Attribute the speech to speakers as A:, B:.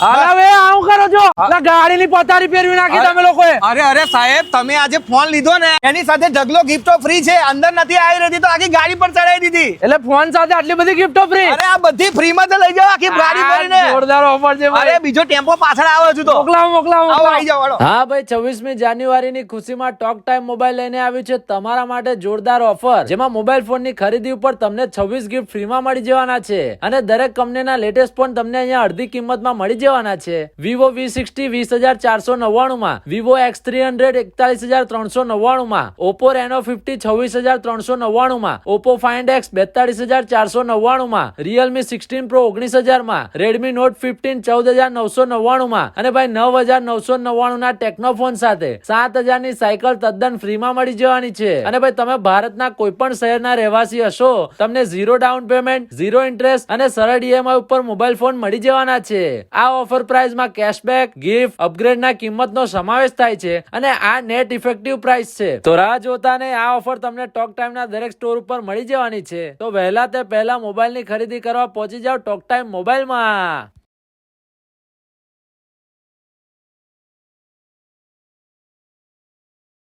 A: હવે આવું કરો છો ગાડીની પથારી ફેરવી નાખી તમે લોકોએ.
B: અરે સાહેબ, તમે આજે ફોન લીધો ને એની સાથે ઢગલો ગિફ્ટો ફ્રી છે. અંદર નથી આવી રહી તો આખી ગાડી પર ચડાવી દીધી.
A: એટલે ફોન સાથે આટલી બધી ગિફ્ટો ફ્રી?
B: અરે આ બધી ફ્રી માં તો લઈ જાઓ આખી ગાડી ભરીને.
A: જોરદાર ઓફર છે ભાઈ.
B: અરે બીજો ટેમ્પો પાછળ આવે છે તો
A: મોકલાવો.
B: આવો, આવી જાઓ.
A: હા ભાઈ, 26મી જાન્યુઆરીની ખુશીમાં ટોક ટાઈમ મોબાઈલ લઈને આવ્યું છે તમારા માટે જોરદાર ઓફર, જેમાં મોબાઈલ ફોન ની ખરીદી ઉપર તમને 26 ગિફ્ટ ફ્રીમાં મળી જવાના છે અને દરેક કંપનીના લેટેસ્ટ ફોન તમને અહીંયા અડધી કિંમતમાં મળી જવાના છે. Vivo V60 20,499 માં, Vivo X300 41,399 માં, Oppo Reno 50 26,399 માં, Oppo Find X 42,499 માં, Realme 16 Pro 19,000 માં, Redmi Note 15 14,999 માં અને ભાઈ 9,999 ના ટેકનોફોન સાથે 7,000 ની સાયકલ તદ્દન ફ્રીમાં મળી જવાની છે. અને ભાઈ તમે ભારતના કોઈ પણ શહેરના રહેવાસી હશો, તમને zero down payment, zero interest અને સરળ EMI ઉપર મોબાઈલ ફોન મળી જવાના છે. આ ઓફર પ્રાઇસમાં કેશબેક, ગિફ્ટ, અપગ્રેડ ના કિંમતનો સમાવેશ થાય છે અને આ નેટ ઇફેક્ટિવ પ્રાઇસ છે. તો રાહ જોતા ને આ ઓફર તમને ટોક ટાઈમ ના દરેક સ્ટોર ઉપર મળી જવાની છે. તો વહેલા તે પહેલા મોબાઈલ ની ખરીદી કરવા પહોંચી જાવ ટોક ટાઈમ મોબાઈલ માં.